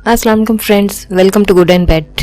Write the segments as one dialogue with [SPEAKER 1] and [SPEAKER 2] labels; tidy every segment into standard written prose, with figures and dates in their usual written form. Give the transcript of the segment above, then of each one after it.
[SPEAKER 1] अस्सलाम वालेकुम friends, welcome to good and bad.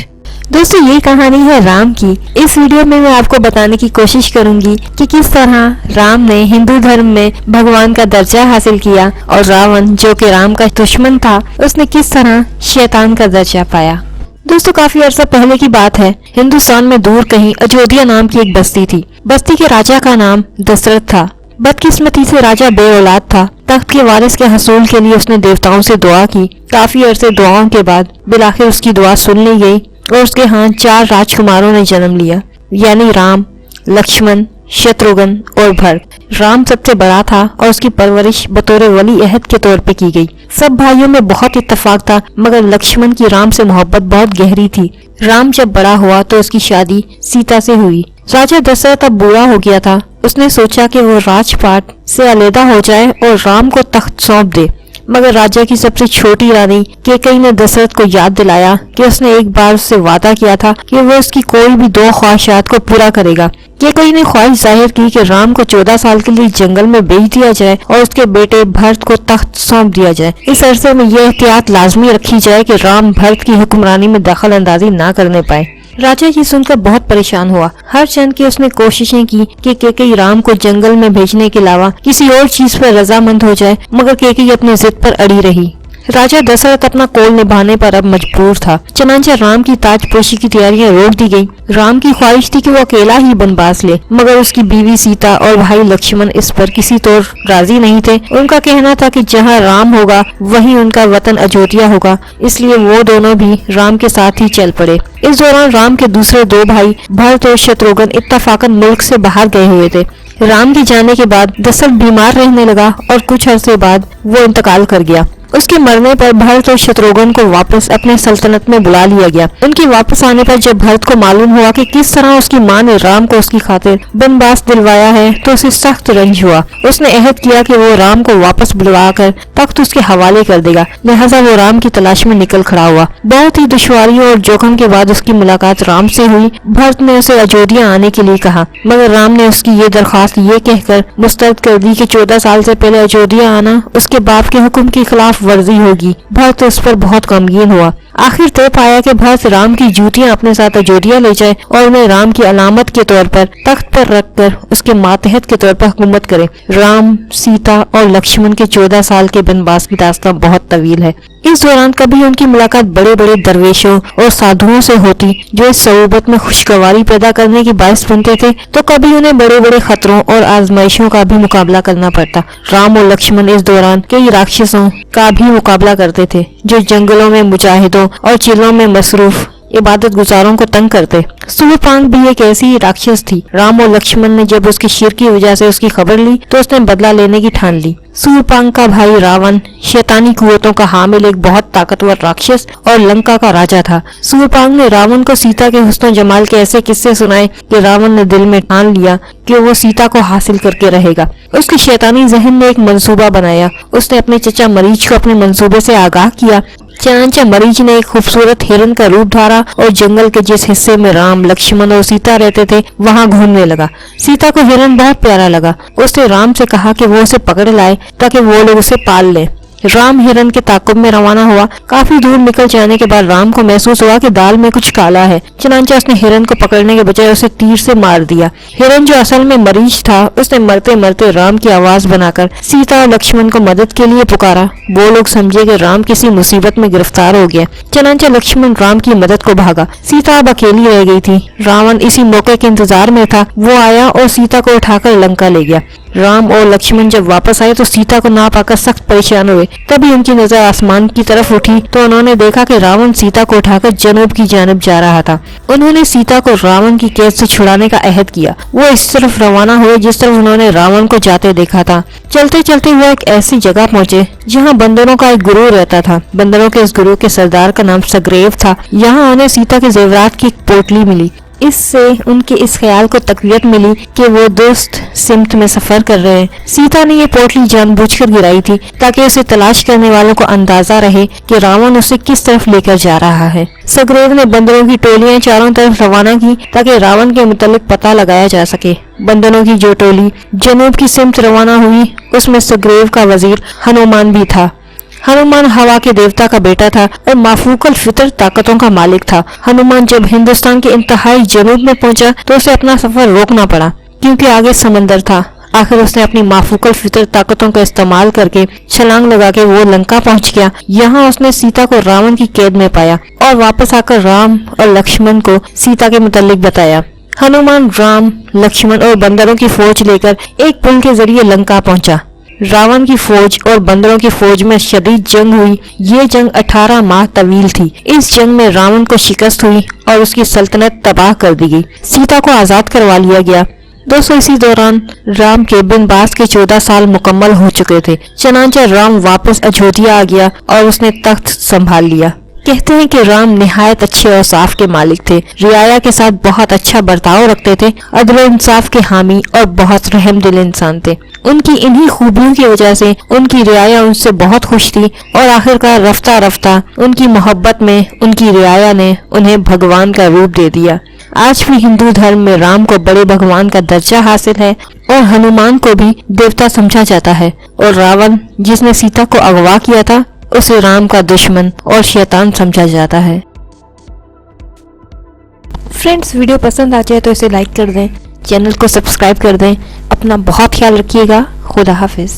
[SPEAKER 2] दोस्तों ये कहानी है राम की। इस वीडियो में मैं आपको बताने की कोशिश करूंगी कि किस तरह राम ने हिंदू धर्म में भगवान का दर्जा हासिल किया और रावण जो कि राम का दुश्मन था उसने किस तरह शैतान का दर्जा पाया। दोस्तों काफी अरसा पहले की बात है। हिंदुस्तान में दूर कहीं अयोध्या नाम की एक बस्ती थी। बस्ती के राजा का नाम दशरथ था। बदकिस्मती से राजा बे औलाद था। तख्त के वारिस के हसूल के लिए उसने देवताओं से दुआ की। काफी अरसे दुआओं के बाद बिलाखिर उसकी दुआ सुन ली गई और उसके यहाँ 4 राजकुमारों ने जन्म लिया, यानी राम, लक्ष्मण, शत्रुघ्न और भरत। राम सबसे बड़ा था और उसकी परवरिश बतौर वली अहद के तौर पे की गई। सब भाइयों में बहुत इत्तेफाक था, मगर लक्ष्मण की राम से मोहब्बत बहुत गहरी थी। राम जब बड़ा हुआ तो उसकी शादी सीता से हुई। राजा दशरथ अब बूढ़ा हो गया था। उसने सोचा कि वो राजपाट से अलहदा हो जाए और राम को तख्त सौंप दे, मगर राजा की सबसे छोटी रानी कैकेयी ने दशरथ को याद दिलाया कि उसने एक बार उससे वादा किया था कि वो उसकी कोई भी 2 ख्वाहिशात को पूरा करेगा। कैकेयी ने ख्वाहिश जाहिर की कि राम को 14 साल के लिए जंगल में भेज दिया जाए और उसके बेटे भरत को तख्त सौंप दिया जाए। इस अरसे में यह एहतियात लाजमी रखी जाए कि राम भरत की हुक्मरानी में दखल अंदाजी न करने पाए। राजा ये सुनकर बहुत परेशान हुआ। हर चंद की उसने कोशिशें की कि कैकेयी राम को जंगल में भेजने के अलावा किसी और चीज पर रजामंद हो जाए, मगर कैकेयी अपनी जिद पर अड़ी रही। राजा दशरथ अपना कौल निभाने पर अब मजबूर था। चनांचे राम की ताजपोशी की तैयारियां रोक दी गई। राम की ख्वाहिश थी कि वो अकेला ही बनवास ले, मगर उसकी बीवी सीता और भाई लक्ष्मण इस पर किसी तौर राजी नहीं थे। उनका कहना था कि जहां राम होगा वहीं उनका वतन अयोध्या होगा, इसलिए वो दोनों भी राम के साथ ही चल पड़े। इस दौरान राम के दूसरे 2 भाई भरत और शत्रुघ्न इत्तफाकन मुल्क से बाहर गए हुए थे। राम के जाने के बाद दशरथ बीमार रहने लगा और कुछ अरसे बाद वो इंतकाल कर गया। उसके मरने पर भरत और शत्रुघ्न को वापस अपने सल्तनत में बुला लिया गया। उनके वापस आने पर जब भरत को मालूम हुआ कि किस तरह उसकी मां ने राम को उसकी खातिर बनवास दिलवाया है तो उसे सख्त रंज हुआ। उसने अहद किया कि वो राम को वापस बुलवाकर तख्त उसके हवाले कर देगा। लिहाजा वो राम की तलाश में निकल खड़ा हुआ। बहुत ही दुश्वारियों और जोखिम के बाद उसकी मुलाकात राम से हुई। भरत ने उसे अयोध्या आने के लिए कहा, मगर राम ने उसकी ये दरख्वास्त ये कहकर मुस्तरद कर दी कि 14 साल से पहले अयोध्या आना उसके बाप के हुक्म के खिलाफ वर्जी होगी। भरत उस पर बहुत गमगीन हुआ। आखिर तय पाया कि भरत राम की जूतियां अपने साथ अयोध्या ले जाए और उन्हें राम की अलामत के तौर पर तख्त पर रखकर उसके मातहत के तौर पर हुकूमत करे। राम, सीता और लक्ष्मण के 14 साल के बनवास की दास्तां बहुत तवील है। इस दौरान कभी उनकी मुलाकात बड़े बड़े दरवेशों और साधुओं से होती जो इस सोबत में खुशगवारी पैदा करने की बाइस बनते थे, तो कभी उन्हें बड़े बड़े खतरों और आजमाइशों का भी मुकाबला करना पड़ता। राम और लक्ष्मण इस दौरान कई राक्षसों का भी मुकाबला करते थे जो जंगलों में मुजाहिदों और चिल्लों में मसरूफ इबादत गुजारों को तंग करते। सूर्यपांख भी एक ऐसी ही राक्षस थी। राम और लक्ष्मण ने जब उसकी शिर की वजह से उसकी खबर ली तो उसने बदला लेने की ठान ली। सूर्यपांख का भाई रावण शैतानी कुव्वतों का हामिल एक बहुत ताकतवर राक्षस और लंका का राजा था। सूर्यपांख ने रावण को सीता के हुस्न जमाल के ऐसे किस्से सुनाए कि रावण ने दिल में ठान लिया कि वो सीता को हासिल करके रहेगा। उसके शैतानी जहन ने एक मंसूबा बनाया। उसने अपने चचा मरीच को अपने मंसूबे से आगाह किया। चनांचे मरीच ने एक खूबसूरत हिरन का रूप धारा और जंगल के जिस हिस्से में राम, लक्ष्मण और सीता रहते थे वहां घूमने लगा। सीता को हिरन बहुत प्यारा लगा। उसने राम से कहा कि वो उसे पकड़ लाए ताकि वो लोग उसे पाल लें। राम हिरन के ताकुब में रवाना हुआ। काफी दूर निकल जाने के बाद राम को महसूस हुआ कि दाल में कुछ काला है। चनांचे उसने हिरन को पकड़ने के बजाय उसे तीर से मार दिया। हिरन जो असल में मरीच था उसने मरते मरते राम की आवाज बनाकर सीता और लक्ष्मण को मदद के लिए पुकारा। वो लोग समझे कि राम किसी मुसीबत में गिरफ्तार हो गया। चनांचे लक्ष्मण राम की मदद को भागा। सीता अब अकेली रह गई थी। रावण इसी मौके के इंतजार में था। वो आया और सीता को उठाकर लंका ले गया। राम और लक्ष्मण जब वापस आए तो सीता को ना पाकर सख्त परेशान हुए। तभी उनकी नजर आसमान की तरफ उठी तो उन्होंने देखा कि रावण सीता को उठाकर जनूब की जानिब जा रहा था। उन्होंने सीता को रावण की कैद से छुड़ाने का अहद किया। वो इस तरफ रवाना हुए जिस तरफ उन्होंने रावण को जाते देखा था। चलते चलते वो एक ऐसी जगह पहुंचे जहाँ बंदरों का एक गुरु रहता था। बंदरों के इस गुरु के सरदार का नाम सग्रीव था। यहाँ उन्हें सीता के जेवरात की एक पोटली मिली। इससे उनके इस ख्याल को तकवीत मिली कि वो दोस्त सिमत में सफर कर रहे हैं। सीता ने ये पोटली जानबूझकर गिराई थी ताकि उसे तलाश करने वालों को अंदाजा रहे कि रावण उसे किस तरफ लेकर जा रहा है। सग्रीव ने बंदरों की टोलियां चारों तरफ रवाना की ताकि रावण के मुतालिक पता लगाया जा सके। बंदरों की जो टोली जनूब की सिमत रवाना हुई उसमें सग्रीव का वजीर हनुमान भी था। हनुमान हवा के देवता का बेटा था और माफूकल फितर ताकतों का मालिक था। हनुमान जब हिंदुस्तान के इंतहाई जनूब में पहुंचा तो उसे अपना सफर रोकना पड़ा, क्योंकि आगे समंदर था। आखिर उसने अपनी माफूकल फितर ताकतों का इस्तेमाल करके छलांग लगा के वो लंका पहुंच गया। यहाँ उसने सीता को रावण की कैद में पाया और वापस आकर राम और लक्ष्मण को सीता के मुतालिक बताया। हनुमान राम, लक्ष्मण और बंदरों की फौज लेकर एक पुल के जरिए लंका पहुंचा। रावण की फौज और बंदरों की फौज में शदीद जंग हुई। ये जंग 18 माह तवील थी। इस जंग में रावण को शिकस्त हुई और उसकी सल्तनत तबाह कर दी गई। सीता को आजाद करवा लिया गया। दोस्तों, इसी दौरान राम के बिनबास के 14 साल मुकम्मल हो चुके थे। चनांचर राम वापस अयोध्या आ गया और उसने तख्त संभाल लिया। कहते हैं कि राम निहायत अच्छे और साफ के मालिक थे। रियाया के साथ बहुत अच्छा बर्ताव रखते थे, अदल इंसाफ के हामी और बहुत रहमदिल इंसान थे। उनकी इन्हीं खूबियों की वजह से उनकी रियाया उनसे बहुत खुश थी और आखिरकार रफ्ता रफ्ता उनकी मोहब्बत में उनकी रियाया ने उन्हें भगवान का रूप दे दिया। आज भी हिंदू धर्म में राम को बड़े भगवान का दर्जा हासिल है और हनुमान को भी देवता समझा जाता है, और रावण जिसने सीता को अगवा किया था उसे राम का दुश्मन और शैतान समझा जाता है। फ्रेंड्स, वीडियो पसंद आ जाए तो इसे लाइक कर दें, चैनल को सब्सक्राइब कर दें। अपना बहुत ख्याल रखिएगा। खुदा हाफिज।